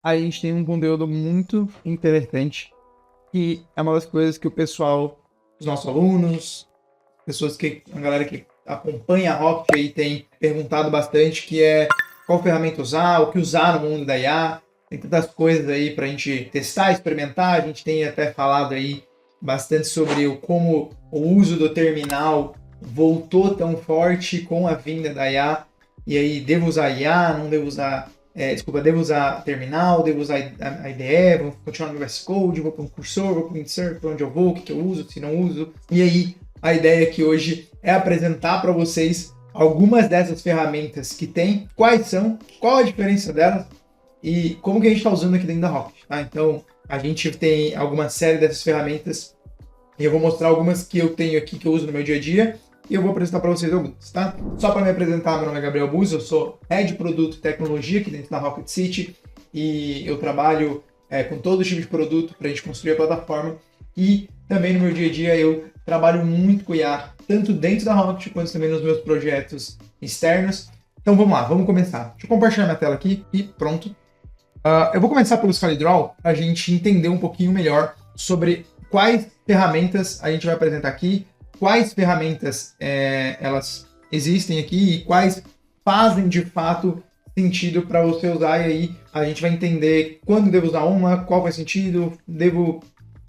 a gente tem um conteúdo muito interessante, que é uma das coisas que o pessoal, os nossos alunos, a galera que acompanha a Rocket aí tem perguntado bastante, que é qual ferramenta usar, o que usar no mundo da IA. Tem tantas coisas aí para a gente testar, experimentar. A gente tem até falado aí bastante sobre como o uso do terminal voltou tão forte com a vinda da IA. E aí, devo usar IA, não devo usar devo usar terminal, devo usar a IDE, vou continuar no VS Code, vou para um cursor, vou para um insert, para onde eu vou, o que eu uso, se não uso. E aí, a ideia aqui hoje é apresentar para vocês algumas dessas ferramentas que tem, quais são, qual a diferença delas e como que a gente está usando aqui dentro da Rocket. Tá? Então, a gente tem alguma série dessas ferramentas e eu vou mostrar algumas que eu tenho aqui, que eu uso no meu dia a dia, e eu vou apresentar para vocês algumas, tá? Só para me apresentar, meu nome é Gabriel Buzzi, eu sou Head de Produto e Tecnologia aqui dentro da Rocket City, e eu trabalho com todo tipo de produto para a gente construir a plataforma, e também no meu dia a dia eu trabalho muito com IA, tanto dentro da Rocket quanto também nos meus projetos externos. Então vamos lá, vamos começar. Deixa eu compartilhar minha tela aqui e pronto. Eu vou começar pelo ScaleDraw para a gente entender um pouquinho melhor sobre quais ferramentas a gente vai apresentar aqui, quais ferramentas elas existem aqui e quais fazem de fato sentido para você usar, e aí a gente vai entender quando devo usar uma, qual faz sentido, devo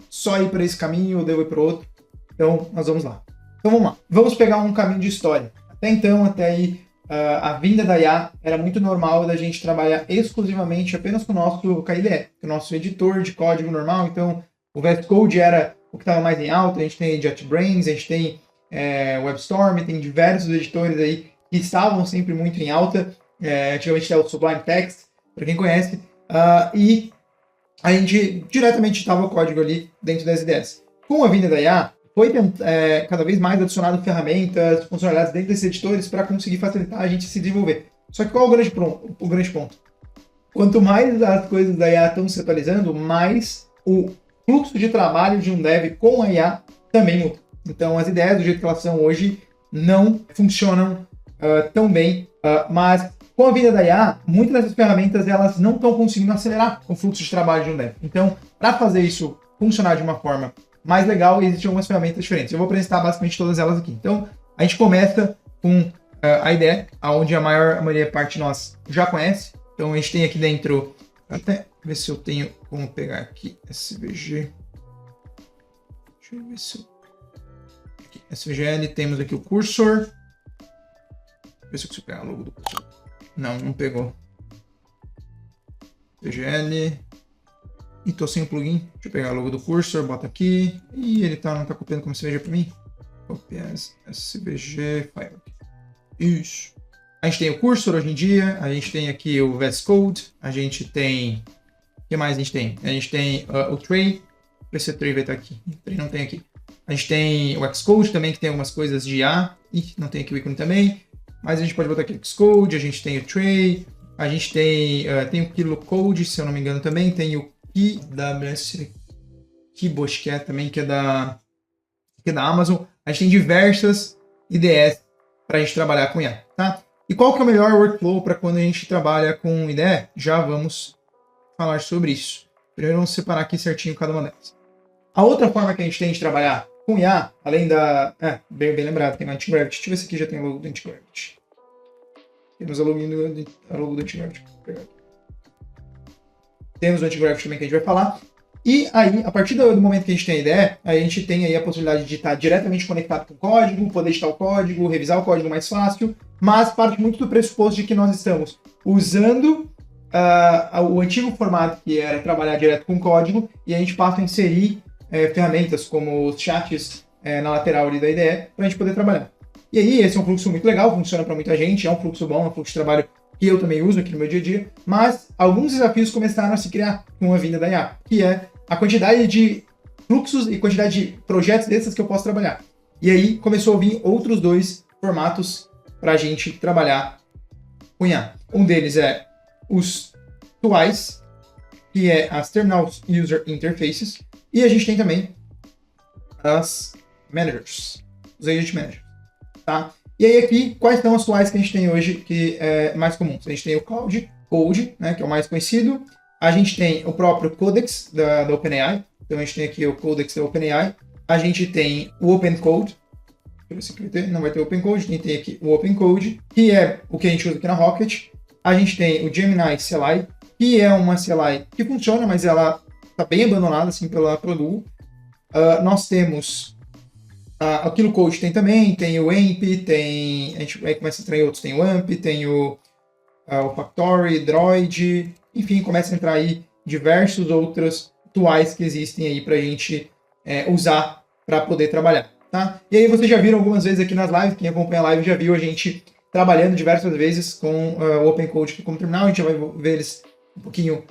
só ir para esse caminho ou devo ir para o outro. Então, nós vamos lá. Então vamos lá. Vamos pegar um caminho de história. Até então, até aí, a vinda da IA era muito normal da gente trabalhar exclusivamente apenas com o nosso KIDE, com o nosso editor de código normal. Então, o VS Code era o que estava mais em alta. A gente tem JetBrains, a gente tem WebStorm, tem diversos editores aí que estavam sempre muito em alta. Antigamente era o Sublime Text, para quem conhece. E a gente diretamente estava o código ali dentro das ideias. Com a vinda da IA, foi cada vez mais adicionado ferramentas, funcionalidades dentro desses editores para conseguir facilitar a gente se desenvolver. Só que qual é o grande ponto? Quanto mais as coisas da IA estão se atualizando, mais o fluxo de trabalho de um dev com a IA também muda. Então, as ideias do jeito que elas são hoje não funcionam tão bem, mas com a vinda da IA, muitas dessas ferramentas elas não estão conseguindo acelerar o fluxo de trabalho de um dev. Então, para fazer isso funcionar de uma forma mais legal, existem algumas ferramentas diferentes. Eu vou apresentar basicamente todas elas aqui. Então, a gente começa com a IDE, onde a maioria parte nós já conhece. Então, a gente tem aqui dentro, até ver se eu tenho como pegar aqui SVG. Deixa eu ver se eu... Aqui, SVGL, temos aqui o cursor. Ver se eu consigo pegar o logo do cursor. Não pegou. SVGL. E tô sem o plugin. Deixa eu pegar o logo do cursor, bota aqui. E ele não tá copiando como SVG para mim. Copiar SVG file. Isso. A gente tem o cursor hoje em dia. A gente tem aqui o VS Code. A gente tem... O que mais a gente tem? A gente tem o Tray. Ver se o Tray vai estar aqui. O Tray não tem aqui. A gente tem o Xcode também, que tem algumas coisas de IA. Ih, não tem aqui o ícone também. Mas a gente pode botar aqui o Xcode. A gente tem o Tray. A gente tem o KiloCode, se eu não me engano também. Tem o Kibosh, que também, que é da Amazon. A gente tem diversas IDEs para a gente trabalhar com IA, tá? E qual que é o melhor workflow para quando a gente trabalha com IDE? Já vamos falar sobre isso. Primeiro vamos separar aqui certinho cada uma delas. A outra forma que a gente tem de trabalhar com IA, além da... bem lembrado, tem o Antigravity. Deixa eu ver se aqui já tem o logo do Antigravity. Temos o logo do Antigravity. Temos o Antigravity também que a gente vai falar. E aí, a partir do momento que a gente tem a ideia, a gente tem aí a possibilidade de estar diretamente conectado com o código, poder editar o código, revisar o código mais fácil, mas parte muito do pressuposto de que nós estamos usando o antigo formato, que era trabalhar direto com o código, e a gente passa a inserir ferramentas como os chats na lateral ali da IDE para a gente poder trabalhar. E aí, esse é um fluxo muito legal, funciona para muita gente, é um fluxo bom, é um fluxo de trabalho que eu também uso aqui no meu dia a dia, mas alguns desafios começaram a se criar com a vinda da IA, que é a quantidade de fluxos e quantidade de projetos desses que eu posso trabalhar. E aí começou a vir outros dois formatos para a gente trabalhar com IA. Um deles é os TUIs, que é as Terminal User Interfaces, e a gente tem também as Managers, os Agent Managers, tá? E aí aqui, quais são as TUIs que a gente tem hoje que é mais comuns? A gente tem o Cloud Code, né, que é o mais conhecido. A gente tem o próprio Codex da OpenAI. Então a gente tem aqui o Codex da OpenAI. A gente tem o OpenCode. Deixa eu ver se aqui vai ter. Não vai ter o OpenCode. A gente tem aqui o OpenCode, que é o que a gente usa aqui na Rocket. A gente tem o Gemini CLI, que é uma CLI que funciona, mas ela está bem abandonada assim, pela Google. Nós temos o KiloCode tem também, tem o AMP, tem, a gente aí começa a entrar em outros, tem o AMP, tem o Factory, Droid, enfim, começa a entrar aí diversos outros tools que existem aí para a gente usar para poder trabalhar, tá? E aí vocês já viram algumas vezes aqui nas lives, quem acompanha a live já viu a gente trabalhando diversas vezes com o OpenCode aqui como terminal, a gente vai ver eles um pouquinho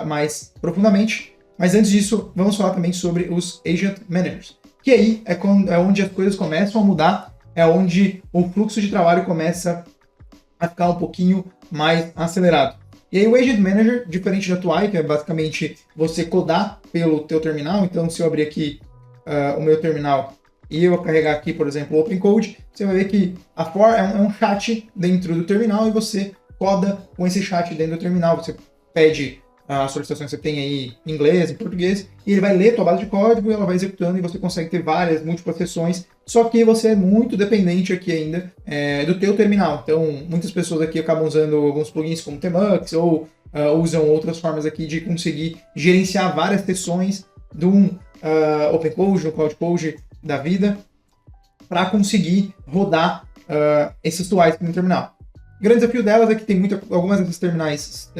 mais profundamente. Mas antes disso, vamos falar também sobre os Agent Managers, que aí é onde as coisas começam a mudar, é onde o fluxo de trabalho começa a ficar um pouquinho mais acelerado. E aí o Agent Manager, diferente da TUI, que é basicamente você codar pelo teu terminal, então se eu abrir aqui o meu terminal e eu carregar aqui, por exemplo, o OpenCode, você vai ver que é um chat dentro do terminal e você coda com esse chat dentro do terminal, você pede a solicitação que você tem aí em inglês, em português, e ele vai ler a tua base de código, ela vai executando e você consegue ter múltiplas sessões, só que você é muito dependente aqui ainda do teu terminal. Então, muitas pessoas aqui acabam usando alguns plugins como Tmux ou usam outras formas aqui de conseguir gerenciar várias sessões de um OpenCode, um CloudCode da vida, para conseguir rodar esses tools aqui no terminal. O grande desafio delas é que tem algumas dessas terminais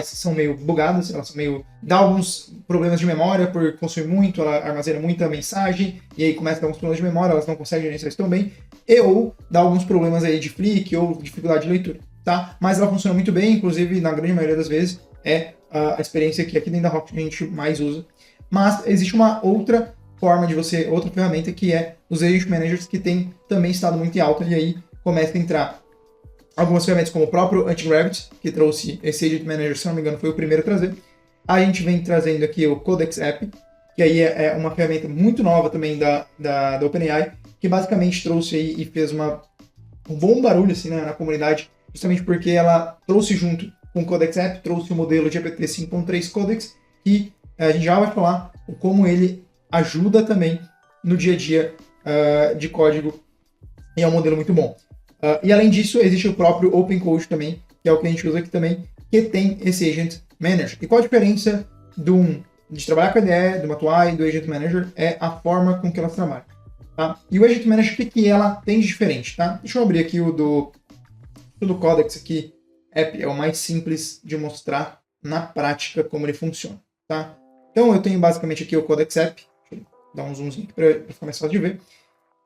são meio bugadas, elas são meio... dá alguns problemas de memória por consumir muito, ela armazena muita mensagem, e aí começa a dar alguns problemas de memória, elas não conseguem gerenciar isso tão bem, ou dá alguns problemas aí de flick ou dificuldade de leitura, tá? Mas ela funciona muito bem, inclusive, na grande maioria das vezes, é a experiência que aqui dentro da Rocket a gente mais usa. Mas existe uma outra forma de outra ferramenta que é os Agent Managers, que tem também estado muito em alta, e aí começa a entrar algumas ferramentas como o próprio Antigravity, que trouxe esse Agent Manager, se não me engano, foi o primeiro a trazer. A gente vem trazendo aqui o Codex App, que aí é uma ferramenta muito nova também da OpenAI, que basicamente trouxe aí e fez um bom barulho assim, na comunidade, justamente porque ela trouxe junto com o Codex App, trouxe o modelo GPT 5.3 Codex, e a gente já vai falar como ele ajuda também no dia a dia de código, e é um modelo muito bom. E além disso, existe o próprio OpenCode também, que é o que a gente usa aqui também, que tem esse Agent Manager. E qual a diferença de trabalhar com a IDE, do Matuai e do Agent Manager? É a forma com que elas trabalham. Tá? E o Agent Manager, o que ela tem de diferente? Tá? Deixa eu abrir aqui o do Codex aqui. App é o mais simples de mostrar na prática como ele funciona. Tá? Então eu tenho basicamente aqui o Codex App. Deixa eu dar um zoomzinho para ficar mais fácil de ver.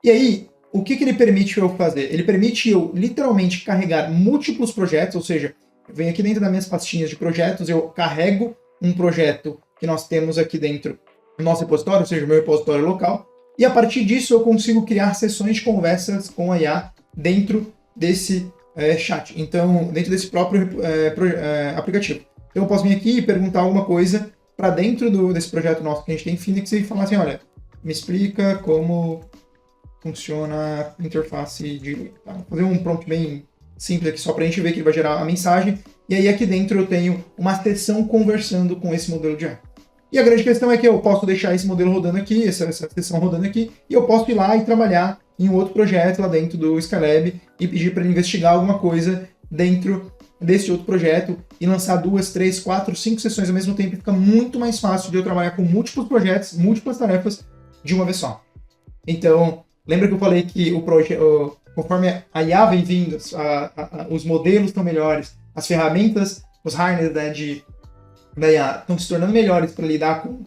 E aí, o que ele permite eu fazer? Ele permite eu literalmente carregar múltiplos projetos, ou seja, eu venho aqui dentro das minhas pastinhas de projetos, eu carrego um projeto que nós temos aqui dentro do nosso repositório, ou seja, o meu repositório local, e a partir disso eu consigo criar sessões de conversas com a IA dentro desse chat, então, dentro desse próprio aplicativo. Então eu posso vir aqui e perguntar alguma coisa para dentro desse projeto nosso que a gente tem em Phoenix e falar assim, olha, me explica como funciona a interface de Lua. Tá? Vou fazer um prompt bem simples aqui, só para a gente ver que ele vai gerar a mensagem. E aí aqui dentro eu tenho uma sessão conversando com esse modelo de IA. E a grande questão é que eu posso deixar esse modelo rodando aqui, essa sessão rodando aqui, e eu posso ir lá e trabalhar em um outro projeto lá dentro do Skylab e pedir para ele investigar alguma coisa dentro desse outro projeto e lançar 2, 3, 4, 5 sessões ao mesmo tempo. Fica muito mais fácil de eu trabalhar com múltiplos projetos, múltiplas tarefas de uma vez só. Então, lembra que eu falei que conforme a IA vem vindo, os modelos estão melhores, as ferramentas, os harness da IA estão se tornando melhores para lidar com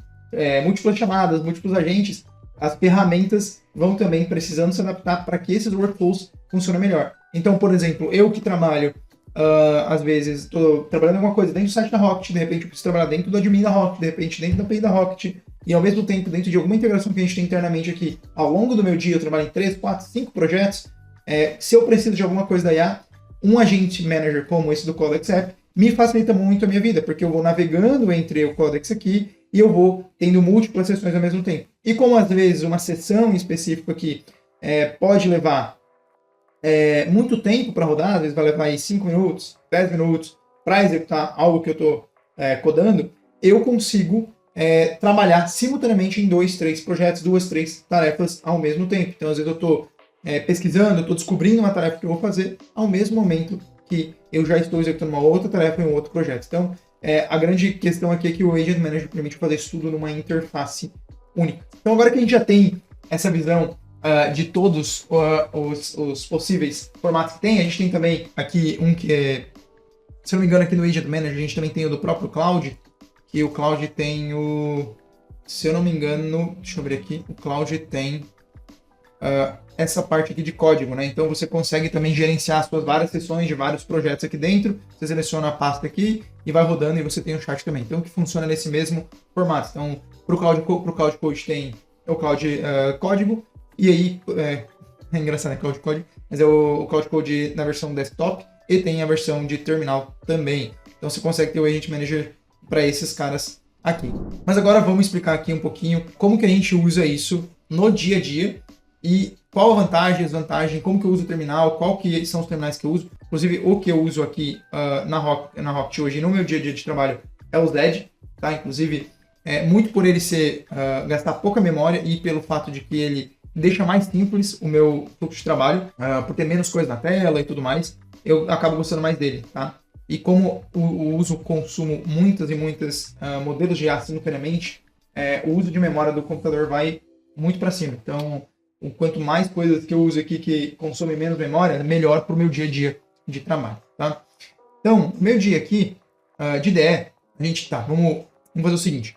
múltiplas chamadas, múltiplos agentes, as ferramentas vão também precisando se adaptar para que esses workflows funcionem melhor. Então, por exemplo, eu que trabalho, às vezes, estou trabalhando em alguma coisa dentro do site da Rocket, de repente eu preciso trabalhar dentro do admin da Rocket, de repente dentro da API da Rocket, e ao mesmo tempo, dentro de alguma integração que a gente tem internamente aqui, ao longo do meu dia, eu trabalho em 3, 4, 5 projetos, se eu preciso de alguma coisa da IA, um agente manager como esse do Codex App me facilita muito a minha vida, porque eu vou navegando entre o Codex aqui e eu vou tendo múltiplas sessões ao mesmo tempo. E como às vezes uma sessão específica aqui pode levar muito tempo para rodar, às vezes vai levar aí 5 minutos, 10 minutos para executar algo que eu estou codando, eu consigo trabalhar simultaneamente em 2, 3 projetos, 2, 3 tarefas ao mesmo tempo. Então, às vezes eu estou pesquisando, eu estou descobrindo uma tarefa que eu vou fazer ao mesmo momento que eu já estou executando uma outra tarefa em um outro projeto. Então, a grande questão aqui é que o Agent Manager permite fazer isso tudo numa interface única. Então, agora que a gente já tem essa visão de todos os possíveis formatos que tem, a gente tem também aqui um que é, se eu não me engano, aqui no Agent Manager, a gente também tem o do próprio Cloud, que o Cloud tem se eu não me engano, deixa eu ver aqui, o Cloud tem essa parte aqui de código, né? Então você consegue também gerenciar as suas várias sessões de vários projetos aqui dentro, você seleciona a pasta aqui e vai rodando e você tem o chat também. Então que funciona nesse mesmo formato. Então pro Cloud Code tem o Cloud Código, e aí, é engraçado, né? Cloud Code, mas é o Cloud Code na versão desktop e tem a versão de terminal também. Então você consegue ter o Agent Manager para esses caras aqui. Mas agora vamos explicar aqui um pouquinho como que a gente usa isso no dia a dia e qual a vantagem, desvantagem, como que eu uso o terminal, qual que são os terminais que eu uso. Inclusive, o que eu uso aqui na Rocket hoje, no meu dia a dia de trabalho, é o Zed, tá? Inclusive, muito por ele gastar pouca memória e pelo fato de que ele deixa mais simples o meu fluxo de trabalho, por ter menos coisa na tela e tudo mais, eu acabo gostando mais dele, tá? E como consumo muitas e muitas modelos de IA simultaneamente, o uso de memória do computador vai muito para cima. Então, quanto mais coisas que eu uso aqui que consomem menos memória, melhor para o meu dia a dia de trabalho, tá? Então, no meu dia aqui de IDE, vamos fazer o seguinte.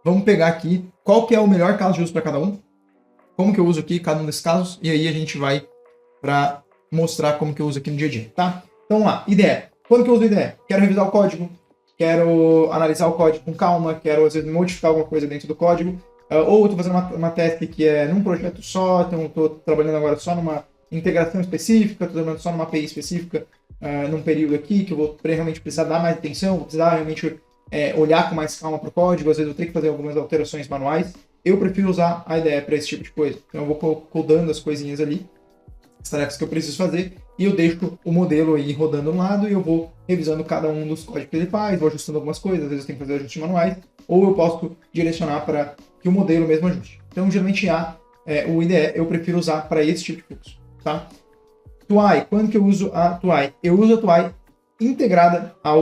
Vamos pegar aqui qual que é o melhor caso de uso para cada um, como que eu uso aqui cada um desses casos, e aí a gente vai para mostrar como que eu uso aqui no dia a dia, tá? Então, vamos lá, IDE. Quando que eu uso IDE? Quero revisar o código, quero analisar o código com calma, quero, às vezes, modificar alguma coisa dentro do código, ou estou fazendo uma task que é num projeto só, então estou trabalhando agora só numa integração específica, estou trabalhando só numa API específica, num período aqui que eu vou realmente precisar dar mais atenção, vou precisar realmente olhar com mais calma para o código, às vezes eu tenho que fazer algumas alterações manuais. Eu prefiro usar a IDE para esse tipo de coisa. Então eu vou codando as coisinhas ali, as tarefas que eu preciso fazer, e eu deixo o modelo aí rodando no lado e eu vou revisando cada um dos códigos que ele faz, vou ajustando algumas coisas, às vezes eu tenho que fazer ajustes manuais, ou eu posso direcionar para que o modelo mesmo ajuste. Então, geralmente, o IDE eu prefiro usar para esse tipo de fluxo, tá? TUI, quando que eu uso a TUI? Eu uso a TUI integrada à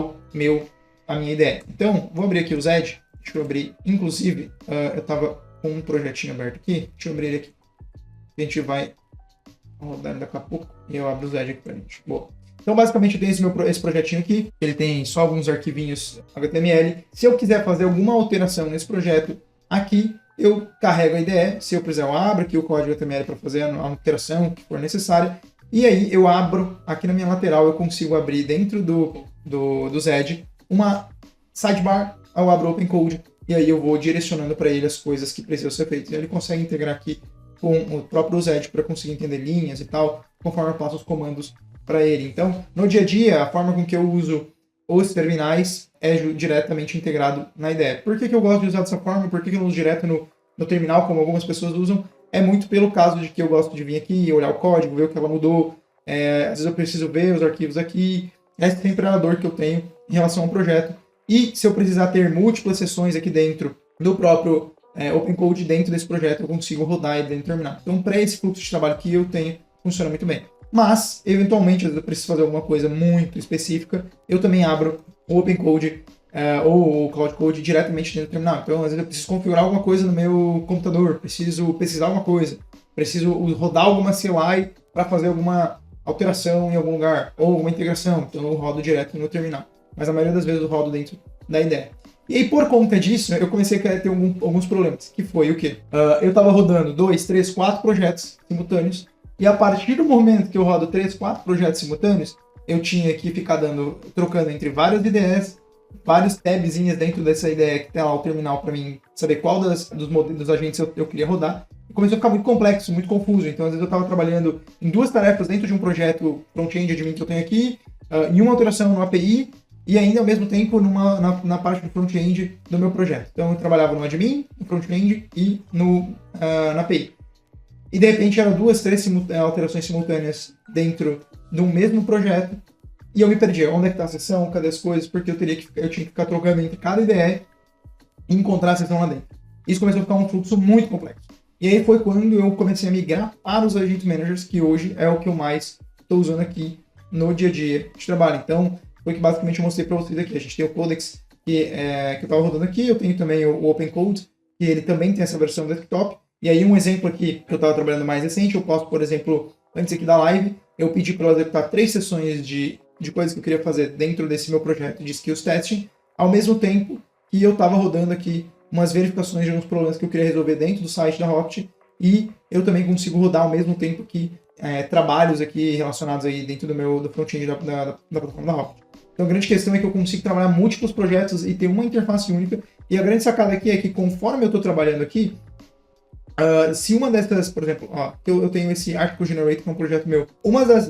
minha IDE. Então, vou abrir aqui o Zed, deixa eu abrir, inclusive, eu estava com um projetinho aberto aqui, deixa eu abrir ele aqui. A gente vai rodar daqui a pouco e eu abro o Zed aqui pra gente. Boa. Então, basicamente, eu tenho esse projetinho aqui, ele tem só alguns arquivinhos HTML. Se eu quiser fazer alguma alteração nesse projeto, aqui eu carrego a IDE, se eu precisar eu abro aqui o código HTML para fazer a alteração que for necessária, e aí eu abro, aqui na minha lateral, eu consigo abrir dentro do Zed uma sidebar, eu abro o Open Code, e aí eu vou direcionando para ele as coisas que precisam ser feitas. E ele consegue integrar aqui com o próprio Zed para conseguir entender linhas e tal, conforme eu passo os comandos para ele. Então, no dia a dia, a forma com que eu uso os terminais é diretamente integrado na IDE. Por que eu gosto de usar dessa forma? Por que eu não uso direto no terminal, como algumas pessoas usam? É muito pelo caso de que eu gosto de vir aqui, olhar o código, ver o que ela mudou. Às vezes eu preciso ver os arquivos aqui. Esse sempre é a dor que eu tenho em relação ao projeto. E se eu precisar ter múltiplas sessões aqui dentro do próprio OpenCode, dentro desse projeto, eu consigo rodar ele dentro do terminal. Então, para esse fluxo de trabalho que eu tenho, funciona muito bem. Mas, eventualmente, às vezes eu preciso fazer alguma coisa muito específica, eu também abro o OpenCode ou o Cloud Code diretamente dentro do terminal. Então, às vezes eu preciso configurar alguma coisa no meu computador, preciso pesquisar alguma coisa, preciso rodar alguma CLI para fazer alguma alteração em algum lugar, ou alguma integração, então eu rodo direto no terminal. Mas a maioria das vezes eu rodo dentro da IDE. E aí, por conta disso, eu comecei a ter alguns problemas, que foi o quê? Eu estava rodando 2, 3, 4 projetos simultâneos, e a partir do momento que eu rodo 3, 4 projetos simultâneos, eu tinha que ficar trocando entre várias IDEs, vários tabzinhos dentro dessa IDE que tem lá o terminal para mim saber qual dos agentes eu queria rodar. E começou a ficar muito complexo, muito confuso. Então, às vezes eu estava trabalhando em 2 tarefas dentro de um projeto front-end admin que eu tenho aqui, em uma alteração no API, e ainda ao mesmo tempo na parte do front-end do meu projeto. Então, eu trabalhava no admin, no front-end e na API. E, de repente, eram 2, 3 alterações simultâneas dentro do mesmo projeto. e eu me perdia. Onde é que tá a sessão? Cadê as coisas? Porque eu tinha que ficar trocando entre cada IDE e encontrar a sessão lá dentro. Isso começou a ficar um fluxo muito complexo. E aí foi quando eu comecei a migrar para os Agent Managers, que hoje é o que eu mais estou usando aqui no dia a dia de trabalho. Então, foi que basicamente eu mostrei para vocês aqui. A gente tem o Codex que eu estava rodando aqui, eu tenho também o OpenCode, que ele também tem essa versão desktop. E aí um exemplo aqui que eu estava trabalhando mais recente, eu posso, por exemplo, antes aqui da live, eu pedi para ela executar 3 sessões de coisas que eu queria fazer dentro desse meu projeto de Skills Testing, ao mesmo tempo que eu estava rodando aqui umas verificações de alguns problemas que eu queria resolver dentro do site da Rocket, e eu também consigo rodar ao mesmo tempo que trabalhos aqui relacionados aí dentro do front-end da plataforma da Rocket. Então a grande questão é que eu consigo trabalhar múltiplos projetos e ter uma interface única, e a grande sacada aqui é que conforme eu estou trabalhando aqui, se uma dessas, por exemplo, eu tenho esse Article Generator, que é um projeto meu,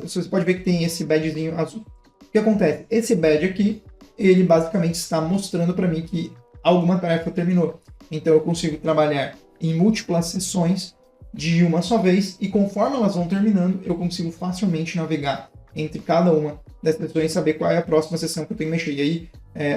você pode ver que tem esse badgezinho azul. O que acontece? Esse badge aqui, ele basicamente está mostrando para mim que alguma tarefa terminou. Então eu consigo trabalhar em múltiplas sessões de uma só vez, e conforme elas vão terminando, eu consigo facilmente navegar entre cada uma dessas sessões e saber qual é a próxima sessão que eu tenho que mexer. E aí,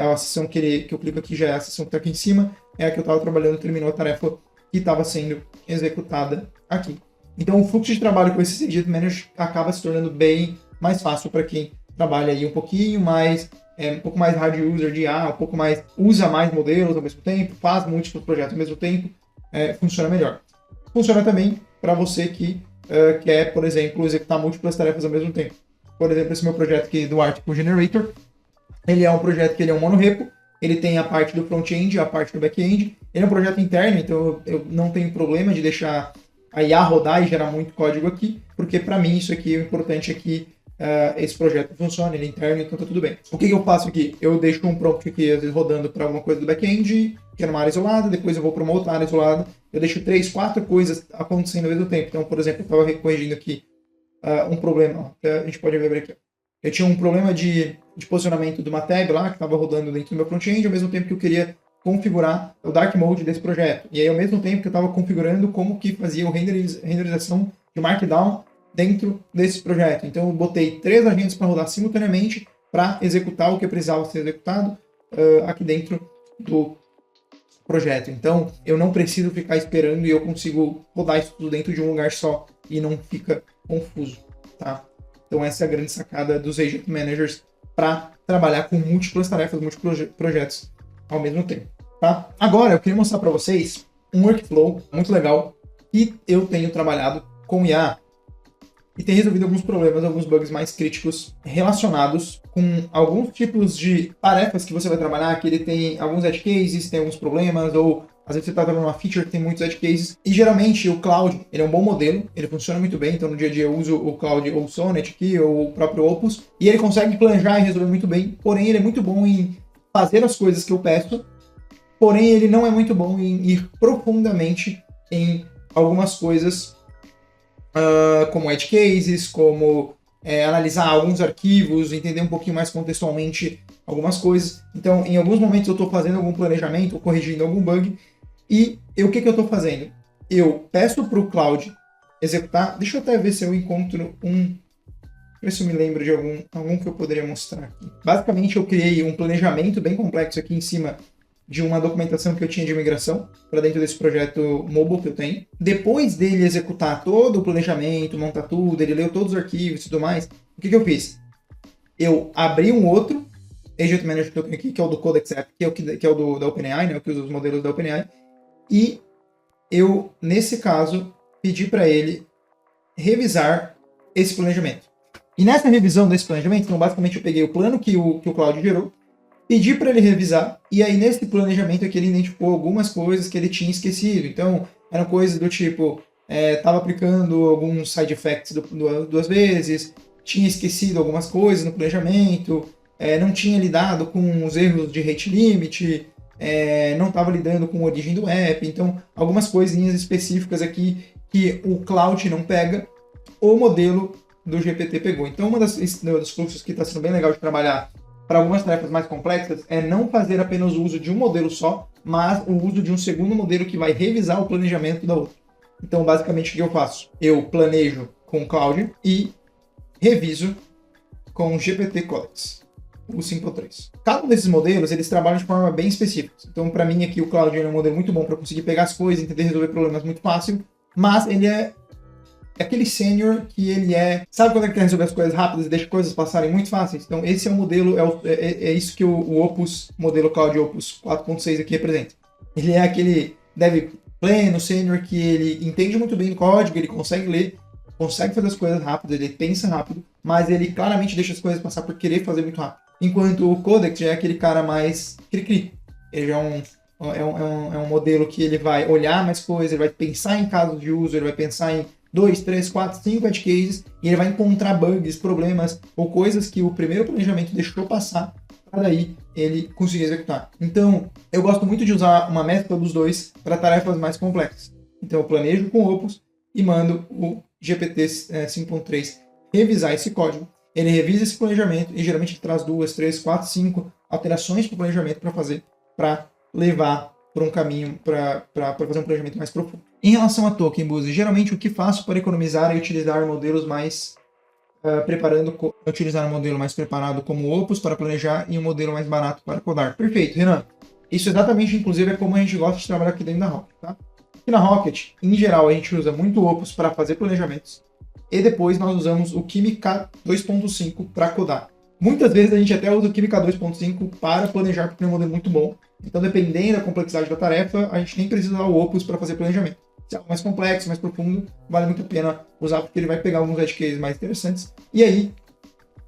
a sessão que eu clico aqui já é a sessão que está aqui em cima, é a que eu estava trabalhando, terminou a tarefa que estava sendo executada aqui. Então o fluxo de trabalho com esse Agent Manager acaba se tornando bem mais fácil para quem trabalha aí um pouquinho mais, um pouco mais hard user de IA, um pouco mais, usa mais modelos ao mesmo tempo, faz múltiplos projetos ao mesmo tempo, funciona melhor. Funciona também para você que quer, por exemplo, executar múltiplas tarefas ao mesmo tempo. Por exemplo, esse meu projeto aqui do Article Generator, ele é um projeto que ele é um monorepo, ele tem a parte do front-end e a parte do back-end. Ele é um projeto interno, então eu não tenho problema de deixar a IA rodar e gerar muito código aqui, porque para mim isso aqui, o importante é que esse projeto funcione, ele é interno, então tá tudo bem. O que eu faço aqui? Eu deixo um prompt aqui, às vezes, rodando para alguma coisa do back-end, que é numa área isolada, depois eu vou para uma outra área isolada, eu deixo 3, 4 coisas acontecendo ao mesmo tempo. Então, por exemplo, eu estava corrigindo aqui um problema, a gente pode ver aqui. Eu tinha um problema de posicionamento de uma tag lá, que estava rodando dentro do meu front-end, ao mesmo tempo que eu queria configurar o dark mode desse projeto. E aí, ao mesmo tempo que eu estava configurando como que fazia a renderização de Markdown dentro desse projeto. Então, eu botei 3 agentes para rodar simultaneamente para executar o que precisava ser executado aqui dentro do projeto. Então, eu não preciso ficar esperando e eu consigo rodar isso tudo dentro de um lugar só e não fica confuso, tá? Então, essa é a grande sacada dos Agent Managers para trabalhar com múltiplas tarefas, múltiplos projetos ao mesmo tempo, tá? Agora, eu queria mostrar para vocês um workflow muito legal que eu tenho trabalhado com IA e tem resolvido alguns problemas, alguns bugs mais críticos relacionados com alguns tipos de tarefas que você vai trabalhar, que ele tem alguns edge cases, tem alguns problemas, ou às vezes você está trabalhando uma feature que tem muitos edge cases, e geralmente o Cloud, ele é um bom modelo, ele funciona muito bem, então no dia a dia eu uso o Cloud ou o Sonnet aqui, ou o próprio Opus, e ele consegue planejar e resolver muito bem, porém ele é muito bom em fazer as coisas que eu peço, porém ele não é muito bom em ir profundamente em algumas coisas, como edge cases, como analisar alguns arquivos, entender um pouquinho mais contextualmente algumas coisas. Então, em alguns momentos eu estou fazendo algum planejamento, ou corrigindo algum bug, e o que eu estou fazendo? Eu peço para o Cloud executar, deixa eu até ver se eu encontro ver se eu me lembro de algum que eu poderia mostrar aqui. Basicamente, eu criei um planejamento bem complexo aqui em cima de uma documentação que eu tinha de migração para dentro desse projeto mobile que eu tenho. Depois dele executar todo o planejamento, montar tudo, ele leu todos os arquivos e tudo mais, o que eu fiz? Eu abri um outro Agent Manager que eu tenho aqui, que é o do Codex App, que é o da OpenAI, né, que usa os modelos da OpenAI, e eu, nesse caso, pedi para ele revisar esse planejamento. E nessa revisão desse planejamento, então basicamente eu peguei o plano que o Cloud gerou, pedi para ele revisar, e aí nesse planejamento aqui ele identificou algumas coisas que ele tinha esquecido. Então, eram coisas do tipo, estava aplicando alguns side effects duas vezes, tinha esquecido algumas coisas no planejamento, não tinha lidado com os erros de rate limit, não estava lidando com a origem do app. Então, algumas coisinhas específicas aqui que o Cloud não pega, o modelo do GPT pegou. Então, um dos fluxos que está sendo bem legal de trabalhar para algumas tarefas mais complexas é não fazer apenas o uso de um modelo só, mas o uso de um segundo modelo que vai revisar o planejamento da outra. Então, basicamente, o que eu faço? Eu planejo com o Cloud e reviso com o GPT Codex, o Simple 3. Cada um desses modelos, eles trabalham de forma bem específica. Então, para mim aqui, o Cloud é um modelo muito bom para conseguir pegar as coisas, entender, resolver problemas muito fácil, mas ele é aquele sênior que ele é... Sabe quando ele quer resolver as coisas rápidas e deixa coisas passarem muito fáceis? Então, esse é o modelo, é isso que o Opus, modelo Cloud Opus 4.6 aqui representa. Ele é aquele dev pleno, sênior, que ele entende muito bem o código, ele consegue ler, consegue fazer as coisas rápido, ele pensa rápido, mas ele claramente deixa as coisas passar por querer fazer muito rápido. Enquanto o Codex já é aquele cara mais cri-cri. Ele já é um modelo que ele vai olhar mais coisas, ele vai pensar em casos de uso, ele vai pensar em 2, 3, 4, 5 edge cases, e ele vai encontrar bugs, problemas ou coisas que o primeiro planejamento deixou passar para daí ele conseguir executar. Então, eu gosto muito de usar uma mescla dos dois para tarefas mais complexas. Então, eu planejo com o Opus e mando o GPT 5.3 revisar esse código. Ele revisa esse planejamento e geralmente ele traz 2, 3, 4, 5 alterações para o planejamento para fazer, para levar por um caminho, para fazer um planejamento mais profundo. Em relação a token, Buzi, geralmente o que faço para economizar é utilizar modelos mais utilizar um modelo mais preparado como o Opus para planejar e um modelo mais barato para codar. Perfeito, Renan. Isso exatamente, inclusive, é como a gente gosta de trabalhar aqui dentro da Rocket. Tá? Aqui na Rocket, em geral, a gente usa muito o Opus para fazer planejamentos e depois nós usamos o Química 2.5 para codar. Muitas vezes a gente até usa o Química 2.5 para planejar, porque é um modelo muito bom. Então, dependendo da complexidade da tarefa, a gente nem precisa usar o Opus para fazer planejamento. Se é algo mais complexo, mais profundo, vale muito a pena usar, porque ele vai pegar alguns edge cases mais interessantes. E aí,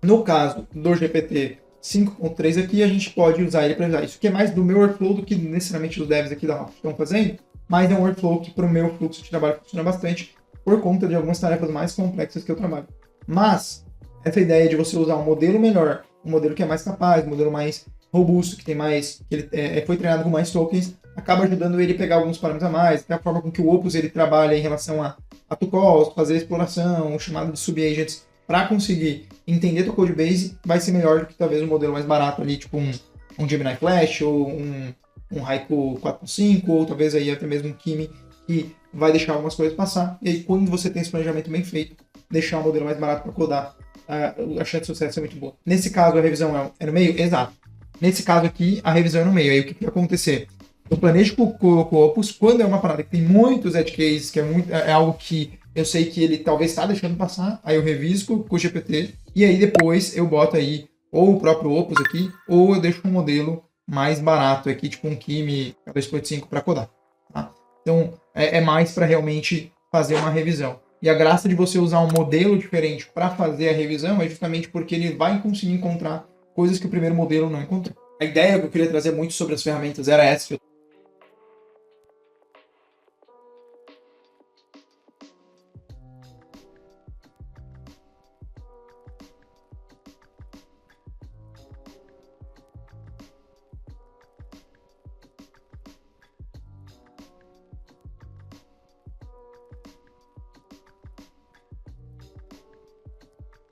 no caso do GPT 5.3 aqui, a gente pode usar ele para usar isso, que é mais do meu workflow do que necessariamente os devs aqui da Rocket estão fazendo, mas é um workflow que para o meu fluxo de trabalho funciona bastante, por conta de algumas tarefas mais complexas que eu trabalho. Mas, essa ideia de você usar um modelo melhor, um modelo que é mais capaz, um modelo mais robusto, que tem mais, que ele foi treinado com mais tokens, acaba ajudando ele a pegar alguns parâmetros a mais, até a forma com que o Opus ele trabalha em relação a to-calls, fazer exploração, chamada de subagents, para conseguir entender teu codebase, vai ser melhor do que talvez um modelo mais barato ali, tipo um Gemini Flash, ou um Haiku 4.5, ou talvez aí até mesmo um Kimi, que vai deixar algumas coisas passar, e aí quando você tem esse planejamento bem feito, deixar um modelo mais barato para codar, a chance de sucesso é muito boa. Nesse caso, a revisão é no meio? Exato. Nesse caso aqui, a revisão é no meio. Aí o que vai acontecer? Eu planejo com o Opus, quando é uma parada que tem muitos edge cases, que é algo que eu sei que ele talvez está deixando passar, aí eu reviso com o GPT, e aí depois eu boto aí ou o próprio Opus aqui, ou eu deixo um modelo mais barato aqui, tipo um Kimi 2.5 para codar. Tá? Então, é mais para realmente fazer uma revisão. E a graça de você usar um modelo diferente para fazer a revisão é justamente porque ele vai conseguir encontrar coisas que o primeiro modelo não encontrou. A ideia que eu queria trazer muito sobre as ferramentas era essa, que eu